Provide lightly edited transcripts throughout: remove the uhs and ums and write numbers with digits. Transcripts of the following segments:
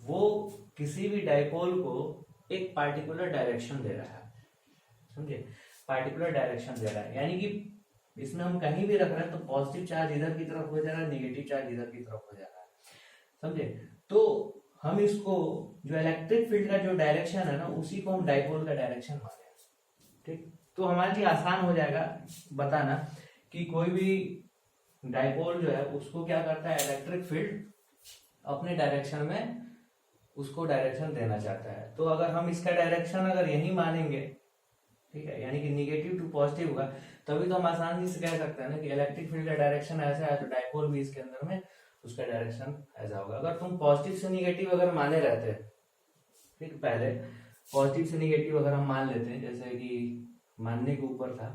वो किसी भी डाइपोल को एक पार्टिकुलर डायरेक्शन दे रहा है, समझे, पार्टिकुलर डायरेक्शन दे रहा है, यानी कि इसमें हम कहीं भी रख रहे हैं तो पॉजिटिव चार्ज इधर की तरफ हो जा रहा है, नेगेटिव चार्ज इधर की तरफ हो जा रहा है, समझे। तो हम इसको जो इलेक्ट्रिक फील्ड का जो डायरेक्शन है ना, उसी को हम डाइपोल का डायरेक्शन माने, ठीक। तो हमारे लिए आसान हो जाएगा बताना कि कोई भी डाइपोल जो है उसको क्या करता है, इलेक्ट्रिक फील्ड अपने डायरेक्शन में उसको डायरेक्शन देना चाहता है। तो अगर हम इसका डायरेक्शन अगर यही मानेंगे, ठीक है, यानी कि निगेटिव टू पॉजिटिव होगा, तभी तो हम आसानी से कह सकते हैं ना कि इलेक्ट्रिक फील्ड का डायरेक्शन ऐसा है, तो डाइपोल भी इसके अंदर में उसका डायरेक्शन ऐसा होगा। अगर तुम पॉजिटिव से निगेटिव अगर माने रहते, ठीक, पहले पॉजिटिव से निगेटिव अगर हम मान लेते हैं, जैसे कि मानने के ऊपर था,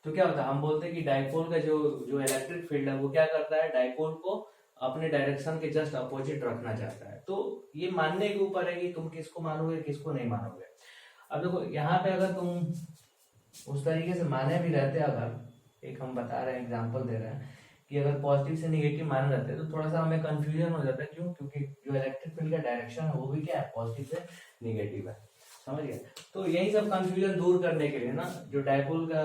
तो क्या होता है, हम बोलते हैं कि डाइपोल का जो जो इलेक्ट्रिक फील्ड है वो क्या करता है, डाइपोल को अपने डायरेक्शन के जस्ट अपोजिट रखना चाहता है। तो ये मानने के ऊपर है कि तुम किसको मानोगे किसको नहीं मानोगे। अब देखो यहाँ पे अगर तुम उस तरीके से माने भी रहते, अगर एक हम बता रहे हैं एग्जांपल दे रहे हैं कि अगर पॉजिटिव से निगेटिव मान रहते हैं तो थोड़ा सा हमें कंफ्यूजन हो जाता है, क्यों, क्योंकि जो इलेक्ट्रिक फील्ड का डायरेक्शन है वो भी क्या है, पॉजिटिव से निगेटिव है, समझ गए। तो यही सब कंफ्यूजन दूर करने के लिए ना जो डाइपोल का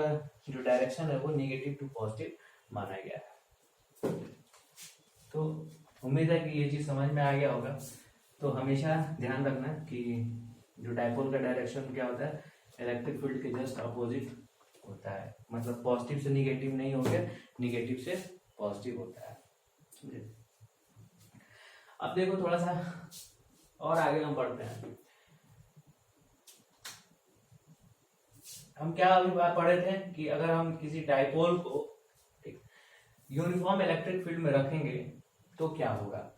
जो डायरेक्शन है वो निगेटिव टू पॉजिटिव माना गया है। तो उम्मीद है कि ये चीज समझ में आ गया होगा। तो हमेशा ध्यान रखना कि जो डाइपोल का डायरेक्शन क्या होता है, इलेक्ट्रिक फील्ड के जस्ट अपोजिट होता है, मतलब पॉजिटिव से निगेटिव नहीं हो गया, निगेटिव से पॉजिटिव होता है, समझे। अब देखो थोड़ा सा और आगे हम बढ़ते हैं। हम क्या अभी बात पढ़े थे कि अगर हम किसी डाइपोल को, ठीक, यूनिफॉर्म इलेक्ट्रिक फील्ड में रखेंगे तो क्या होगा,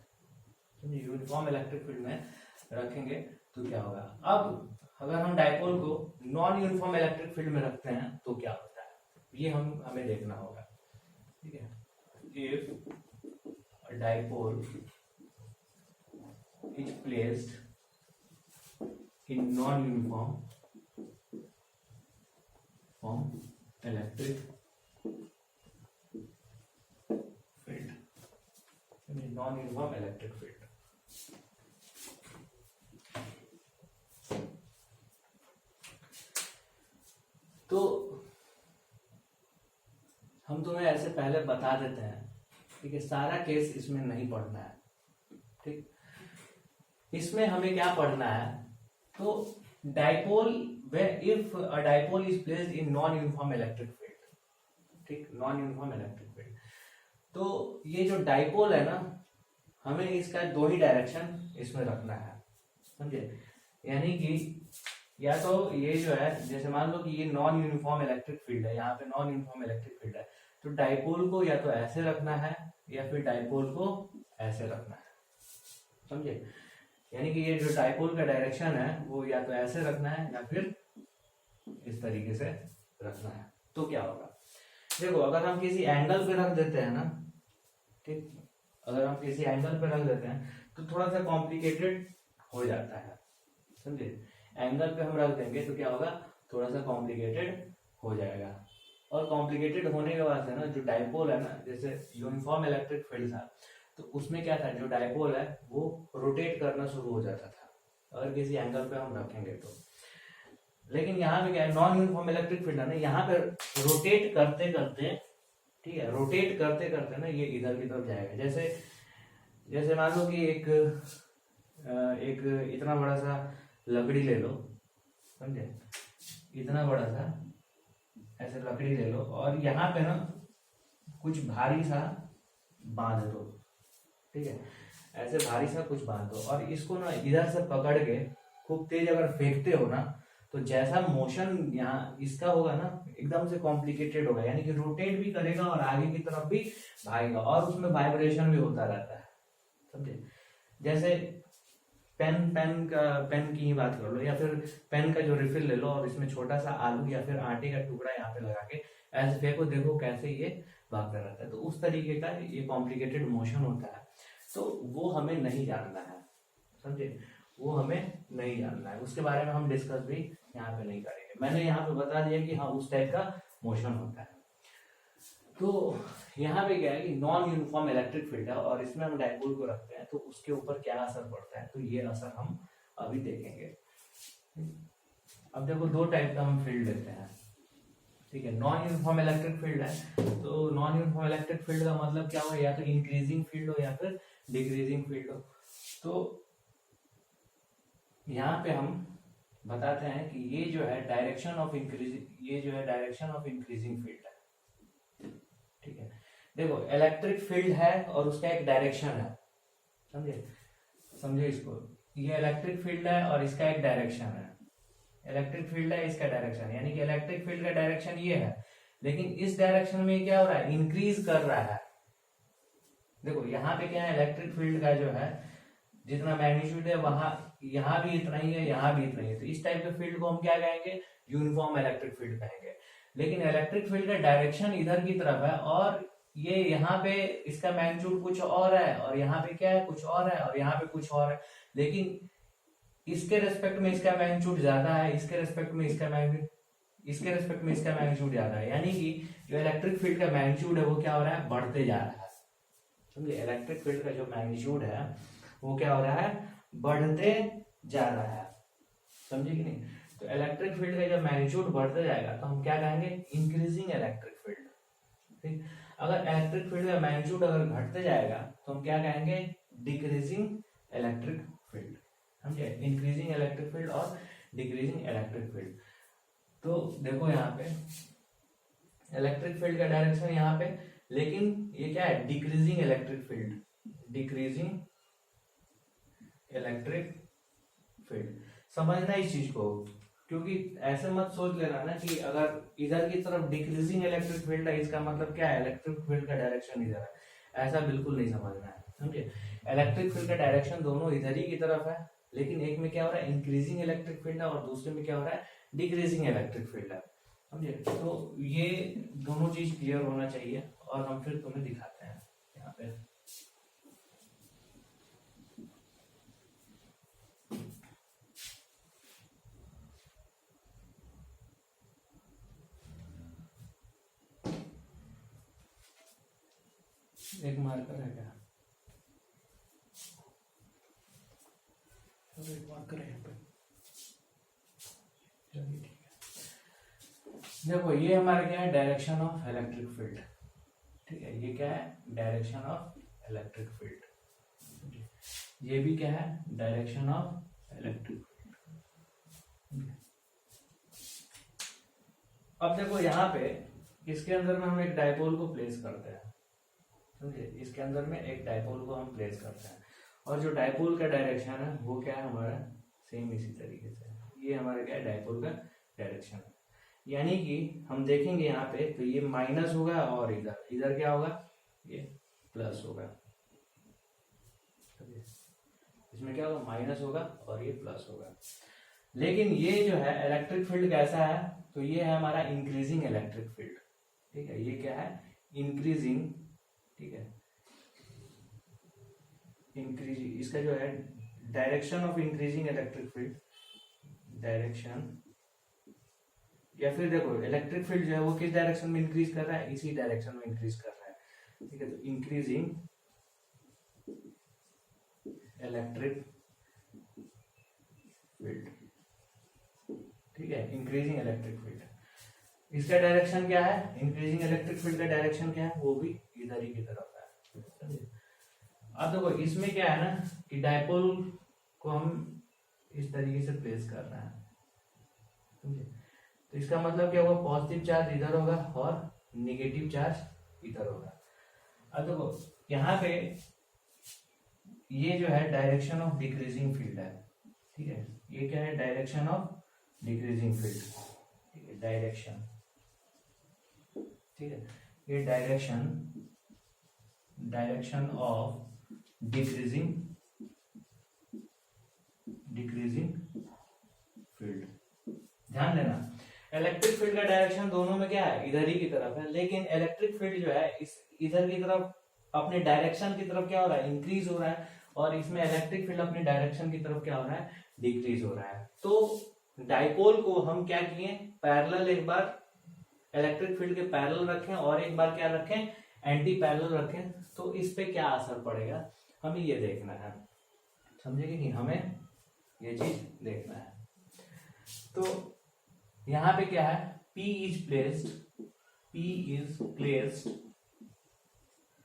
यूनिफॉर्म इलेक्ट्रिक फील्ड में रखेंगे तो क्या होगा। अब अगर हम डाइपोल को नॉन यूनिफॉर्म इलेक्ट्रिक फील्ड में रखते हैं तो क्या होता है, ये हमें देखना होगा, ठीक है। If dipole is placed in non uniform electric field, non uniform electric field, तो हम तुम्हें ऐसे पहले बता देते हैं, ठीक है, सारा केस इसमें नहीं पढ़ना है, ठीक। इसमें हमें क्या पढ़ना है, तो dipole if a dipole is placed in non uniform electric field, ठीक, नॉन यूनिफॉर्म इलेक्ट्रिक फील्ड, तो ये जो डाइपोल है ना, हमें इसका दो ही डायरेक्शन इसमें रखना है, समझे। यानी कि या तो ये जो है, जैसे मान लो कि ये नॉन यूनिफॉर्म इलेक्ट्रिक फील्ड है, यहाँ पे नॉन यूनिफॉर्म इलेक्ट्रिक फील्ड है, तो डाइपोल को या तो ऐसे रखना है या फिर डाइपोल को ऐसे रखना है, समझे। यानी कि ये जो डाइपोल का डायरेक्शन है वो या तो ऐसे रखना है या फिर इस तरीके से रखना है। तो क्या होगा, देखो अगर हम किसी एंगल पे रख देते हैं ना, ठीक, अगर हम किसी एंगल पे रख देते हैं तो थोड़ा सा कॉम्प्लिकेटेड हो जाता है, समझे। एंगल पे हम रख देंगे तो क्या होगा, थोड़ा सा कॉम्प्लिकेटेड हो जाएगा, और कॉम्प्लिकेटेड होने के बाद है ना, जो डाइपोल है ना, जैसे यूनिफॉर्म इलेक्ट्रिक फील्ड था तो उसमें क्या था, जो डाइपोल है वो रोटेट करना शुरू हो जाता था अगर किसी एंगल पे हम रखेंगे तो। लेकिन यहाँ पे क्या है, नॉन यूनिफॉर्म इलेक्ट्रिक फील्ड है ना, यहाँ पे रोटेट करते करते, ठीक है, रोटेट करते करते ना ये इधर की तरफ जाएगा। जैसे जैसे मान लो कि एक इतना बड़ा सा लकड़ी ले लो, समझे, इतना बड़ा सा ऐसे लकड़ी ले लो और यहाँ पे ना कुछ भारी सा बांध दो, ठीक है, ऐसे भारी सा कुछ बांध दो और इसको ना इधर से पकड़ के खूब तेज अगर फेंकते हो ना, तो जैसा मोशन यहाँ इसका होगा ना एकदम से कॉम्प्लिकेटेड होगा, यानी कि रोटेट भी करेगा और आगे की तरफ भी भागेगा और उसमें वाइब्रेशन भी होता रहता है, समझे। जैसे पेन की ही बात कर लो, या फिर पेन का जो रिफिल ले लो और इसमें छोटा सा आलू या फिर आटे का टुकड़ा यहाँ पे लगा के ऐसे फेंको, देखो कैसे ये भागता रहता है। तो उस तरीके का ये कॉम्प्लिकेटेड मोशन होता है, तो वो हमें नहीं जानना है, समझे, वो हमें नहीं जानना है, उसके बारे में हम डिस्कस भी यहाँ पे नहीं करेंगे। मैंने यहाँ पे बता दिया कि हाँ उस टाइप का मोशन होता है। तो यहाँ पे क्या है कि नॉन यूनिफॉर्म इलेक्ट्रिक फील्ड है और इसमें हम डाइपोल को रखते हैं, तो उसके ऊपर क्या असर पड़ता है, तो ये असर हम अभी देखेंगे। अब देखो दो टाइप का हम फील्ड लेते हैं, ठीक है। नॉन यूनिफॉर्म इलेक्ट्रिक फील्ड है, तो नॉन यूनिफॉर्म इलेक्ट्रिक फील्ड का मतलब क्या हो, या तो इंक्रीजिंग फील्ड हो या फिर डिक्रीजिंग फील्ड हो। तो यहाँ पे हम बताते हैं कि ये जो है डायरेक्शन ऑफ इंक्रीजिंग, ये जो है डायरेक्शन ऑफ इंक्रीजिंग फील्ड है, ठीक है। देखो इलेक्ट्रिक फील्ड है और उसका एक डायरेक्शन है, समझे, समझे इसको। ये इलेक्ट्रिक फील्ड है और इसका एक डायरेक्शन है, इलेक्ट्रिक फील्ड है, इसका डायरेक्शन, यानी कि इलेक्ट्रिक फील्ड का डायरेक्शन ये है, लेकिन इस डायरेक्शन में क्या हो रहा है, इंक्रीज कर रहा है। देखो यहाँ पे क्या है, इलेक्ट्रिक फील्ड का जो है जितना मैग्नीट्यूड है वहां यहाँ भी इतना ही है, यहाँ भी इतना ही है, तो इस टाइप के फील्ड को हम क्या कहेंगे, यूनिफॉर्म इलेक्ट्रिक फील्ड कहेंगे। लेकिन इलेक्ट्रिक फील्ड का डायरेक्शन इधर की तरफ है और ये यहाँ पे इसका मैग्नीट्यूड कुछ और है और यहाँ पे क्या है, कुछ और है और यहाँ पे कुछ और है, लेकिन इसके रेस्पेक्ट में इसका मैग्नीट्यूड ज्यादा है, इसके रेस्पेक्ट में इसका मैग्नीट्यूड, इसके रेस्पेक्ट में इसका मैग्नीट्यूड ज्यादा है, यानी कि जो इलेक्ट्रिक फील्ड का मैग्नीट्यूड है वो क्या हो रहा है, बढ़ते जा रहा है। समझे, इलेक्ट्रिक फील्ड का जो मैग्नीट्यूड है वो क्या हो रहा है, बढ़ते जा रहा है, समझे कि नहीं। तो इलेक्ट्रिक फील्ड का जब मैग्नीट्यूड बढ़ते जाएगा तो हम क्या कहेंगे, इंक्रीजिंग इलेक्ट्रिक फील्ड, ठीक। अगर इलेक्ट्रिक फील्ड का मैग्नीट्यूड अगर घटते जाएगा तो हम क्या कहेंगे, डिक्रीजिंग इलेक्ट्रिक फील्ड, समझे, इंक्रीजिंग इलेक्ट्रिक फील्ड और डिक्रीजिंग इलेक्ट्रिक फील्ड। तो देखो यहाँ पे इलेक्ट्रिक फील्ड का डायरेक्शन यहाँ पे, लेकिन ये क्या है, decreasing electric field, decreasing electric field. समझना इस चीज को, क्योंकि ऐसे मत सोच लेना ना कि अगर इधर की तरफ डिक्रीजिंग इलेक्ट्रिक फील्ड है इसका मतलब क्या है, इलेक्ट्रिक फील्ड का डायरेक्शन इधर है, ऐसा बिल्कुल नहीं समझना है, समझे। इलेक्ट्रिक फील्ड का डायरेक्शन दोनों इधर ही की तरफ है, लेकिन एक में क्या हो रहा है, इंक्रीजिंग इलेक्ट्रिक फील्ड है और दूसरे में क्या हो रहा है, डिक्रीजिंग इलेक्ट्रिक फील्ड है, समझे। तो ये दोनों चीज क्लियर होना चाहिए और हम फिर तुम्हें दिखाते हैं यहाँ पे। एक मार्कर है क्या, एक मार्कर है यहाँ पे, चलिए ठीक है। देखो ये हमारा क्या है, डायरेक्शन ऑफ इलेक्ट्रिक फील्ड, ठीक है। ये क्या है, डायरेक्शन ऑफ इलेक्ट्रिक फील्ड, ये भी क्या है, डायरेक्शन ऑफ इलेक्ट्रिक फील्ड। अब देखो यहाँ पे इसके अंदर में हम एक डायपोल को प्लेस करते हैं, समझे, इसके अंदर में एक डायपोल को हम प्लेस करते हैं और जो डायपोल का डायरेक्शन है वो क्या है हमारा, सेम इसी तरीके से, ये हमारा क्या है, डायपोल का डायरेक्शन है। यानी कि हम देखेंगे यहाँ पे तो ये माइनस होगा और इधर इधर क्या होगा, ये प्लस होगा, इसमें क्या होगा, माइनस होगा और ये प्लस होगा। लेकिन ये जो है इलेक्ट्रिक फील्ड कैसा है, तो ये है हमारा इंक्रीजिंग इलेक्ट्रिक फील्ड, ठीक है। ये क्या है, इंक्रीजिंग, ठीक है, इंक्रीजिंग, इसका जो है direction of increasing electric field, direction, या फिर देखो इलेक्ट्रिक फील्ड जो है वो किस डायरेक्शन में इंक्रीज कर रहा है, इसी डायरेक्शन में इंक्रीज कर रहा है, ठीक है। तो इंक्रीजिंग इलेक्ट्रिक फील्ड, ठीक है, इंक्रीजिंग इलेक्ट्रिक फील्ड, इसका डायरेक्शन क्या है, इंक्रीजिंग इलेक्ट्रिक फील्ड का डायरेक्शन क्या है, वो भी इधर ही की तरफ है। अब देखो इसमें क्या है ना कि डायपोल को हम इस तरीके से प्लेस कर रहे हैं, समझे। तो इसका मतलब क्या होगा, पॉजिटिव चार्ज इधर होगा और नेगेटिव चार्ज इधर होगा। अब देखो यहाँ पे ये जो है डायरेक्शन ऑफ डिक्रीजिंग फील्ड है, ठीक है। ये क्या है, डायरेक्शन ऑफ डिक्रीजिंग फील्ड, ठीक है, डायरेक्शन, ठीक है। ये डायरेक्शन ऑफ डिक्रीजिंग फील्ड। ध्यान देना इलेक्ट्रिक फील्ड का डायरेक्शन दोनों में क्या है, इधर ही की तरफ है, लेकिन इलेक्ट्रिक फील्ड जो है इस इधर की तरफ अपने डायरेक्शन की तरफ क्या हो रहा है, इंक्रीज हो रहा है, और इसमें इलेक्ट्रिक फील्ड अपने डायरेक्शन की तरफ क्या हो रहा है, डिक्रीज हो रहा है। तो डाइपोल को हम क्या किए, पैरेलल एक बार इलेक्ट्रिक फील्ड के पैरेलल रखें और एक बार क्या रखें, एंटी पैरेलल रखें, तो इस पे क्या असर पड़ेगा हमें ये देखना है, समझे कि नहीं, हमें ये चीज देखना है। तो यहाँ पे क्या है, P इज प्लेस्ड,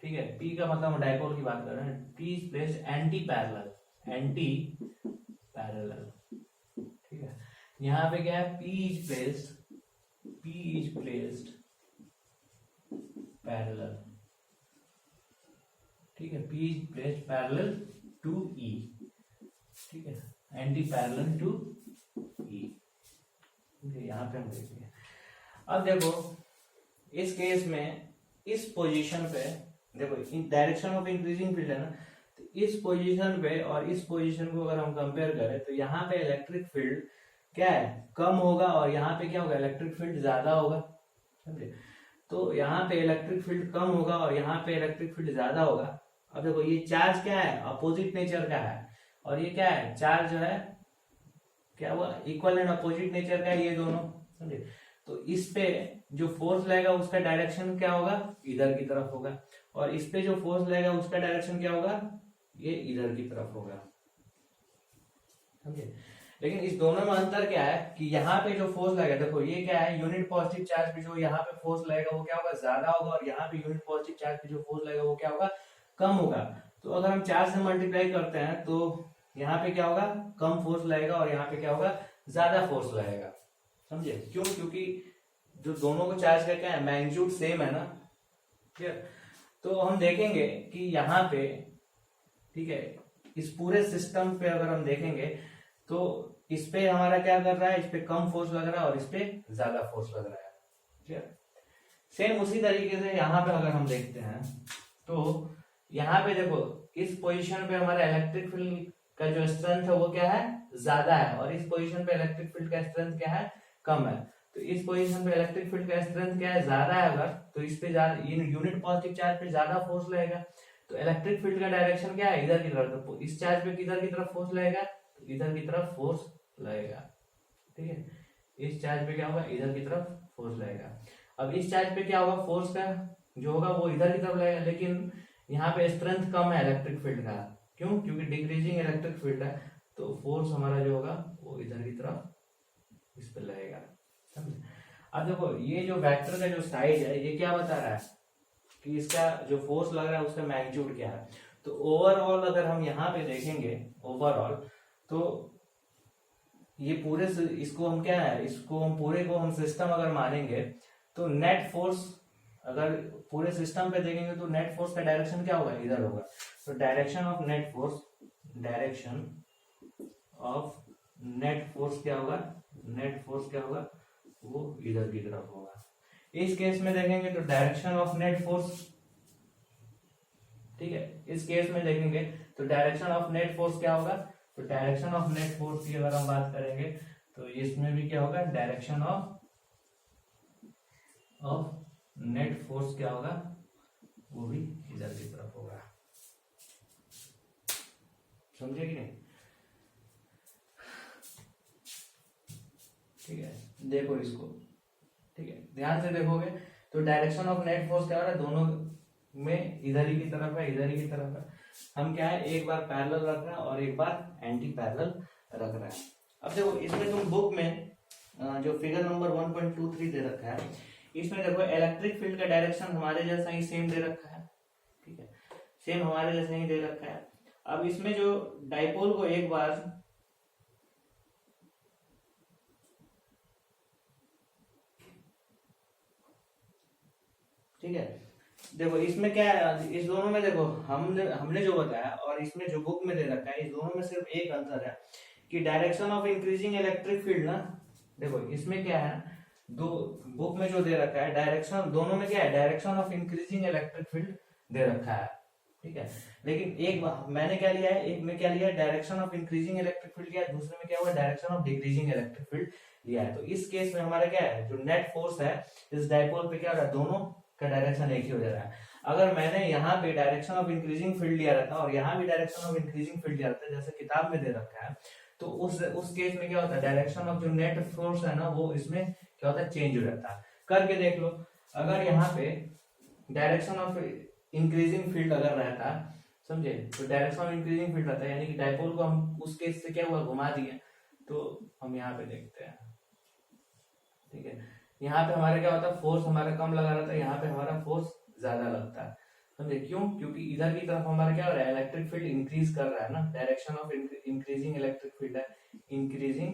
ठीक है, P का मतलब डाइपोल की बात कर रहे हैं, P is placed anti parallel, ठीक है। यहाँ पे क्या है, P इज प्लेस्ड पैरेलल, ठीक है, P is placed parallel to E, ठीक है, एंटी पैरेलल टू E, यहाँ पे हम देखेंगे। अब देखो इस केस में इस पोजीशन पे देखो, इन डायरेक्शन ऑफ इंक्रीजिंग फील्ड है ना, तो इस पोजीशन पे और इस पोजीशन को अगर हम कंपेयर करें तो यहाँ पे इलेक्ट्रिक फील्ड क्या है, कम होगा, और यहाँ पे क्या होगा, इलेक्ट्रिक फील्ड ज्यादा होगा, समझे। तो यहाँ पे इलेक्ट्रिक फील्ड कम होगा और यहाँ पे इलेक्ट्रिक फील्ड ज्यादा होगा। अब देखो ये चार्ज क्या है, अपोजिट नेचर का है, और ये क्या है, चार्ज जो है क्या हुआ, इक्वल एंड अपोजिट नेचर का है ये दोनों, समझे। तो इस पे जो फोर्स लगेगा उसका डायरेक्शन क्या होगा, इधर की तरफ होगा, और इस पे जो फोर्स लगेगा उसका डायरेक्शन क्या होगा, ये इधर की तरफ होगा, समझे। लेकिन इस दोनों में अंतर क्या है कि यहाँ पे जो फोर्स लगेगा, देखो ये क्या है, यूनिट पॉजिटिव चार्ज पे जो यहाँ पे फोर्स लगेगा वो क्या होगा, ज्यादा होगा, और यहाँ पे यूनिट पॉजिटिव चार्ज पे जो फोर्स लगेगा वो क्या होगा, कम होगा। तो अगर हम 4 से मल्टीप्लाई करते हैं तो यहाँ पे क्या होगा, कम फोर्स लगेगा, और यहाँ पे क्या होगा, ज्यादा फोर्स लगेगा, समझे। क्यों, क्योंकि जो दोनों को चार्ज का क्या है, मैग्नीट्यूड सेम है ना, क्लियर। तो हम देखेंगे कि यहाँ पे, ठीक है, इस पूरे सिस्टम पे अगर हम देखेंगे तो इस पे हमारा क्या कर रहा है, इस पे कम फोर्स लग रहा है और इस पे ज्यादा फोर्स लग रहा है, क्लियर। सेम उसी तरीके से यहाँ पे अगर हम देखते हैं तो यहाँ पे देखो इस पोजीशन पे हमारा इलेक्ट्रिक फील्ड का जो स्ट्रेंथ है वो क्या है, ज्यादा है, और इस पोजीशन पे इलेक्ट्रिक फील्ड का स्ट्रेंथ क्या है, कम है। तो इस पोजीशन पे इलेक्ट्रिक फील्ड का स्ट्रेंथ क्या है, ज्यादा है अगर, तो इस पे ज्यादा यूनिट पॉजिटिव चार्ज पे ज्यादा फोर्स लगेगा, तो इलेक्ट्रिक फील्ड का डायरेक्शन क्या है, इधर की तरफ। तो इस चार्ज पे किधर की तरफ फोर्स लगेगा, तो इधर की तरफ फोर्स लगेगा, ठीक है। इस चार्ज पे क्या होगा, इधर की तरफ फोर्स लगेगा। अब इस चार्ज पे क्या होगा, फोर्स का जो होगा वो इधर की तरफ लगेगा, लेकिन यहाँ पे स्ट्रेंथ कम है इलेक्ट्रिक फील्ड का, क्यों, क्योंकि डिक्रीजिंग इलेक्ट्रिक फील्ड है, तो फोर्स हमारा जो होगा वो इधर की तरफ इस पे लगेगा, समझे। अब देखो ये जो वेक्टर का जो साइज है ये क्या बता रहा है कि इसका जो फोर्स लग रहा है उसका मैग्नीट्यूड क्या है। तो ओवरऑल अगर हम यहाँ पे देखेंगे ओवरऑल, तो ये पूरे इसको हम क्या है, इसको हम पूरे को हम सिस्टम अगर मानेंगे तो नेट फोर्स अगर पूरे सिस्टम पे देखेंगे तो नेट फोर्स का डायरेक्शन क्या होगा, इधर होगा। तो डायरेक्शन ऑफ नेट फोर्स क्या होगा, नेट फोर्स क्या होगा, वो इधर की तरफ होगा। इस केस में देखेंगे तो डायरेक्शन ऑफ नेट फोर्स, ठीक है, इस केस में देखेंगे तो डायरेक्शन ऑफ नेट फोर्स क्या होगा, तो डायरेक्शन ऑफ नेट फोर्स की अगर हम बात करेंगे तो इसमें भी क्या होगा, डायरेक्शन ऑफ नेट फोर्स क्या होगा, वो भी इधर की तरफ होगा, समझे कि नहीं। ठीक है, देखो इसको, ठीक है, ध्यान से देखोगे तो डायरेक्शन ऑफ नेट फोर्स क्या हो रहा है, दोनों में इधर ही की तरफ है, इधर ही की तरफ है। हम क्या है, एक बार पैरेलल रख रहे हैं और एक बार एंटी पैरेलल रख रहे हैं। अब देखो इसमें तुम बुक में जो फिगर नंबर 1.23 दे रखा है, इसमें देखो इलेक्ट्रिक फील्ड का डायरेक्शन हमारे जैसा ही सेम दे रखा है, ठीक है, सेम हमारे जैसा ही दे रखा है। अब इसमें जो डाइपोल को एक बार ठीक है, देखो इसमें क्या है, इस दोनों में देखो हमने जो बताया और इसमें जो बुक में दे रखा है, इस दोनों में सिर्फ एक अंतर है कि direction of increasing electric field ना, देखो इसमें क्या है, दो बुक में जो दे रखा है डायरेक्शन, दोनों में क्या है, direction of increasing electric field दे रखा है, ठीक है। लेकिन एक मैंने क्या लिया है, एक में क्या लिया है, direction of increasing electric field लिया है, दूसरे में क्या हुआ, direction of decreasing electric field लिया है। तो इस केस में हमारा क्या है, जो नेट फोर्स है इस डाइपोल पे क्या हो रहा है, दोनों का डायरेक्शन एक ही हो जा रहा है। अगर मैंने यहाँ पे डायरेक्शन ऑफ इंक्रीजिंग फील्ड लिया रहता और यहाँ भी डायरेक्शन ऑफ इंक्रीजिंग फील्ड लिया रहता जैसे किताब में दे रखा है, तो उस केस में क्या होता है, डायरेक्शन ऑफ जो नेट फोर्स है ना वो इसमें क्या होता है, चेंज हो जाता है। करके देख लो। अगर यहाँ पे डायरेक्शन ऑफ इंक्रीजिंग फील्ड अगर रहता, समझे, तो डायरेक्शन ऑफ इंक्रीजिंग फील्ड रहता है, यानी कि डायपोल को हम उस केस से क्या हुआ, घुमा दिए। तो हम यहाँ पे देखते हैं, ठीक है, यहाँ पे हमारा क्या होता है, फोर्स हमारा कम लगा रहता है, यहाँ पे हमारा फोर्स ज्यादा लगता है, समझे, क्यों, क्योंकि इधर की तरफ हमारा क्या हो रहा है, इलेक्ट्रिक फील्ड इंक्रीज कर रहा है ना, direction of increasing electric field है, इंक्रीजिंग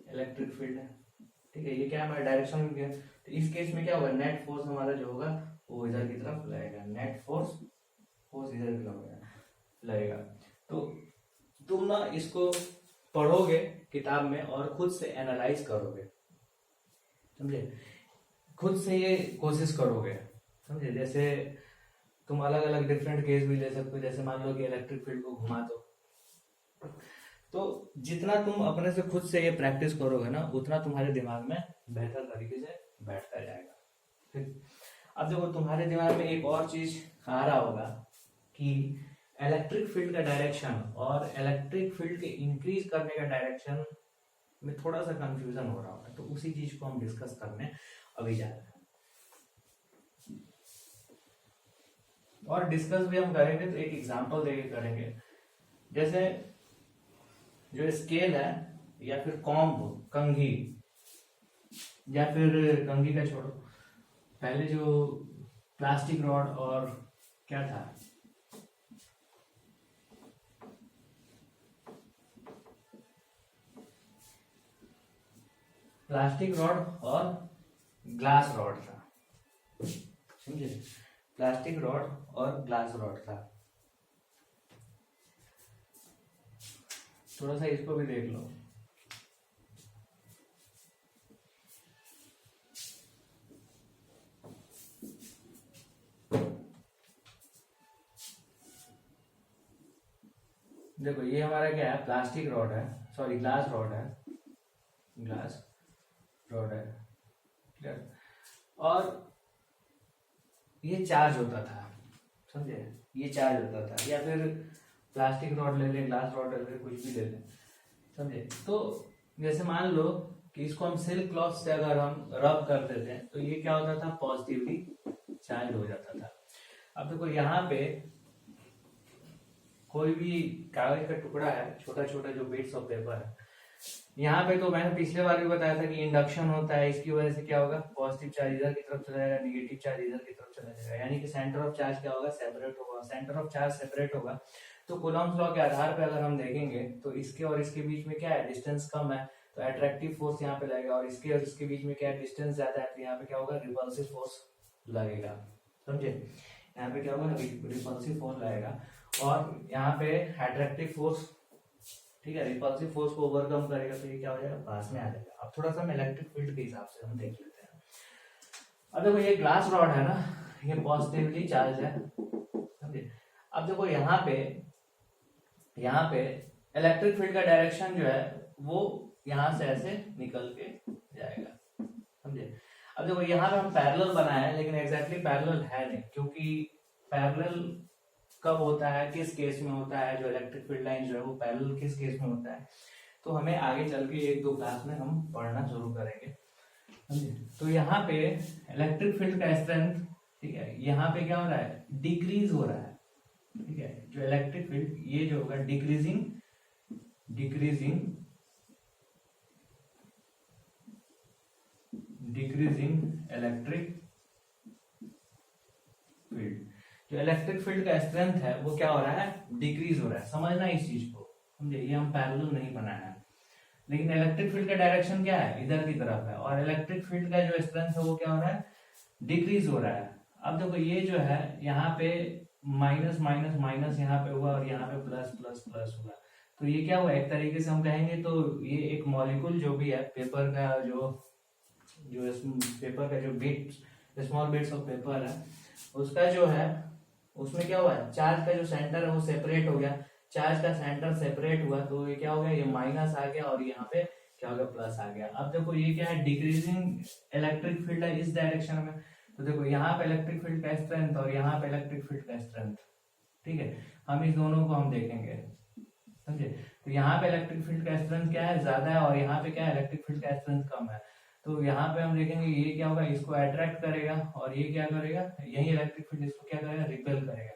इलेक्ट्रिक फील्ड है, ठीक है, ये क्या हमारा डायरेक्शन। तो इस केस में क्या होगा, नेट फोर्स हमारा जो होगा वो इधर की तरफ लगेगा, नेट फोर्स इधर की तरफ लगेगा। तो तुम ना इसको पढ़ोगे किताब में और खुद से एनालाइज करोगे, समझे, खुद से ये कोशिश करोगे, समझे, जैसे तुम अलग अलग डिफरेंट केस भी ले सकते हो, जैसे मान लो कि इलेक्ट्रिक फील्ड को घुमा दो। तो जितना तुम अपने से खुद से ये प्रैक्टिस करोगे ना, उतना तुम्हारे दिमाग में बेहतर तरीके से बैठता जाएगा, ठीक। अब देखो तुम्हारे दिमाग में एक और चीज आ रहा होगा कि इलेक्ट्रिक फील्ड का डायरेक्शन और इलेक्ट्रिक फील्ड के इंक्रीज करने का डायरेक्शन में थोड़ा सा कंफ्यूजन हो रहा होगा, तो उसी चीज को हम डिस्कस करने अभी जा रहे हैं। और डिस्कस भी हम करेंगे तो एक एग्जांपल देके करेंगे, जैसे जो स्केल है या फिर कॉम्ब, कंघी, या फिर कंघी का छोड़ो, पहले जो प्लास्टिक रॉड और क्या था, प्लास्टिक रॉड और ग्लास रॉड था, समझे, प्लास्टिक रॉड और ग्लास रॉड था। थोड़ा सा इसको भी देख लो, देखो ये हमारा क्या है, प्लास्टिक रॉड है, सॉरी ग्लास रॉड है, ग्लास रॉड है, क्लियर, और ये चार्ज होता था, समझे, ये चार्ज होता था, या फिर प्लास्टिक रॉड ले लें, ग्लास रॉड ले लें, कुछ भी ले लें, समझे। तो जैसे मान लो कि इसको हम सिल्क क्लॉथ से अगर हम रब कर देते हैं तो ये क्या होता था, पॉजिटिवली चार्ज हो जाता था। अब देखो यहाँ पे कोई भी कागज का टुकड़ा है, छोटा छोटा जो बिट्स ऑफ पेपर है, यहाँ पे तो मैंने पिछले बार भी बताया था कि इंडक्शन होता है, इसकी वजह से क्या होगा, पॉजिटिव चार्ज इधर की तरफ चला जाएगा, नेगेटिव चार्ज इधर की तरफ चला जाएगा, यानी कि सेंटर ऑफ चार्ज क्या होगा, सेपरेट होगा, सेंटर ऑफ चार्ज सेपरेट होगा। तो कूलम्ब्स लॉ के आधार पे अगर हम देखेंगे तो इसके और इसके बीच में क्या है, डिस्टेंस कम है, तो अट्रैक्टिव फोर्स यहाँ पे लगेगा, और इसके बीच में क्या है, डिस्टेंस ज्यादा है, तो यहाँ पे क्या होगा, रिपल्सिव फोर्स लगेगा, समझे, यहाँ पे क्या होगा, रिपल्सिव फोर्स लगेगा, और यहाँ पे अट्रैक्टिव फोर्स, ठीक है, रिपल्सिव फोर्स को ओवरकम करेगा, तो ये क्या हो जाएगा, पास में आ जाएगा। अब थोड़ा सा हम इलेक्ट्रिक फील्ड के हिसाब से हम देख लेते हैं। अब देखो ये ग्लास रॉड है ना, ये पॉजिटिवली चार्ज है, समझे। अब देखो यहाँ पे इलेक्ट्रिक फील्ड का डायरेक्शन जो है वो यहाँ से ऐसे निकल के जाएगा, समझे। अब देखो यहाँ पे हम पैरेलल बनाए हैं, लेकिन एग्जैक्टली पैरेलल है नहीं, क्योंकि पैरेलल कब होता है, किस केस में होता है, जो इलेक्ट्रिक फील्ड लाइन जो है वो पैरेलल किस केस में होता है, तो हमें आगे चल के एक दो क्लास में हम पढ़ना शुरू करेंगे, समझे। तो यहाँ पे इलेक्ट्रिक फील्ड का स्ट्रेंथ, ठीक है, यहाँ पे क्या हो रहा है, डिक्रीज हो रहा है, ठीक है, जो इलेक्ट्रिक फील्ड ये जो होगा डिक्रीजिंग इलेक्ट्रिक फील्ड, जो इलेक्ट्रिक फील्ड का स्ट्रेंथ है वो क्या हो रहा है, डिक्रीज हो रहा है, समझना इस चीज को, समझे, ये हम पैरेलल नहीं बनाया है, लेकिन इलेक्ट्रिक फील्ड का डायरेक्शन क्या है, इधर की तरफ है, और इलेक्ट्रिक फील्ड का जो स्ट्रेंथ है वो क्या हो रहा है, डिक्रीज हो रहा है। अब देखो ये जो है यहाँ पे माइनस माइनस माइनस यहाँ पे हुआ, और यहाँ पे प्लस प्लस प्लस हुआ, तो ये क्या हुआ, एक तरीके से हम कहेंगे तो ये एक मॉलिक्यूल जो भी है पेपर का, जो पेपर का जो bits, small bits of paper है, उसका जो है उसमें क्या हुआ, चार्ज का जो सेंटर है वो सेपरेट हो गया, चार्ज का सेंटर सेपरेट हुआ, तो ये क्या हो गया, ये माइनस आ गया, और यहाँ पे क्या हो गया, प्लस आ गया। अब देखो ये क्या है, डिक्रीजिंग इलेक्ट्रिक फील्ड है इस डायरेक्शन में, तो देखो यहाँ पे इलेक्ट्रिक फील्ड का स्ट्रेंथ और यहाँ पे इलेक्ट्रिक फील्ड का स्ट्रेंथ, ठीक है, हम इस दोनों को हम देखेंगे, समझे। तो यहाँ पे इलेक्ट्रिक फील्ड का स्ट्रेंथ क्या है, ज्यादा है, और यहाँ पे क्या है, इलेक्ट्रिक फील्ड का स्ट्रेंथ कम है। तो यहाँ पे हम देखेंगे ये क्या होगा, इसको अट्रैक्ट करेगा, और ये क्या करेगा, यही इलेक्ट्रिक फील्ड इसको क्या करेगा, रिपेल करेगा।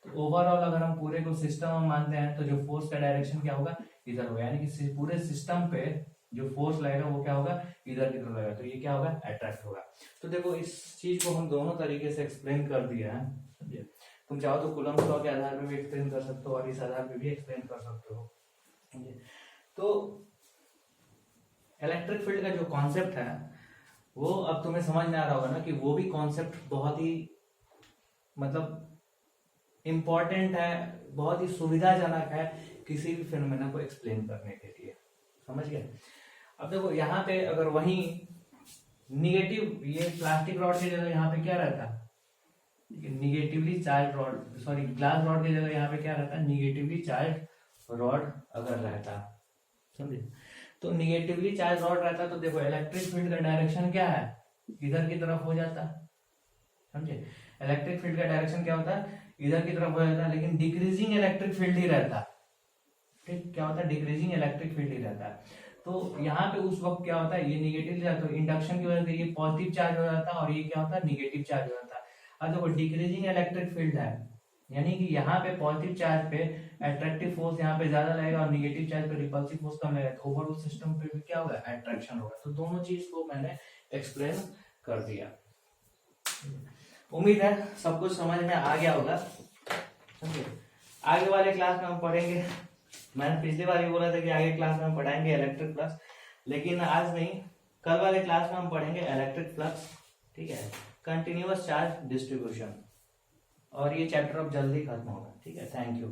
तो ओवरऑल अगर हम पूरे को सिस्टम में मानते हैं तो जो फोर्स का डायरेक्शन क्या होगा, इधर होगा, यानी कि पूरे सिस्टम पे जो फोर्स लगेगा वो क्या होगा, इधर की तरफ लगेगा, तो ये क्या होगा, अट्रैक्ट होगा। तो देखो इस चीज को हम दोनों तरीके से एक्सप्लेन कर दिया है, समझे। तुम चाहो तो कूलम्ब लॉ के आधार पे भी एक्सप्लेन कर सकते हो और इस आधार पे भी एक्सप्लेन कर सकते हो। तो इलेक्ट्रिक फील्ड का जो कॉन्सेप्ट है वो अब तुम्हें समझ में आ रहा होगा ना कि वो भी कॉन्सेप्ट बहुत ही मतलब इम्पोर्टेंट है, बहुत ही सुविधाजनक है किसी भी फिनोमेना को एक्सप्लेन करने के लिए, समझ गए। अब देखो यहाँ पे अगर वही निगेटिव, ये प्लास्टिक रॉड की जगह यहाँ पे क्या रहता, negatively charge rod, sorry glass rod की जगह यहाँ पे क्या रहता, निगेटिवली चार्ज रॉड अगर रहता, समझे। तो निगेटिवली चार्ज रॉड रहता तो देखो इलेक्ट्रिक फील्ड का डायरेक्शन क्या है, इधर की तरफ हो जाता, समझे। इलेक्ट्रिक फील्ड का डायरेक्शन क्या होता है, इधर की तरफ हो जाता है, लेकिन डिक्रीजिंग इलेक्ट्रिक फील्ड ही रहता, ठीक, क्या होता है, डिक्रीजिंग इलेक्ट्रिक फील्ड ही रहता है। तो यहाँ पे उस वक्त क्या होता है, ये निगेटिव जाता है, इंडक्शन की वजह से ये पॉजिटिव चार्ज हो जाता है और ये क्या होता है, निगेटिव चार्ज हो जाता है। अब देखो डिक्रीजिंग इलेक्ट्रिक फील्ड है, यानी कि यहाँ पे पॉजिटिव चार्ज पे अट्रैक्टिव फोर्स यहाँ पे ज्यादा लगेगा और निगेटिव चार्ज पे रिपल्सिव फोर्स कम लगेगा, तो ओवरऑल सिस्टम पे भी क्या होगा, अट्रैक्शन होगा। तो दोनों चीज को मैंने एक्सप्लेन कर दिया। उम्मीद है सब कुछ समझ में आ गया होगा, समझे। आगे वाले क्लास में हम पढ़ेंगे, मैंने पिछली बार ही बोला था कि आगे क्लास में हम पढ़ाएंगे इलेक्ट्रिक फ्लक्स, लेकिन आज नहीं, कल वाले क्लास में हम पढ़ेंगे इलेक्ट्रिक फ्लक्स, ठीक है, कंटिन्यूअस चार्ज डिस्ट्रीब्यूशन, और ये चैप्टर अब जल्दी खत्म होगा, ठीक है। Thank you.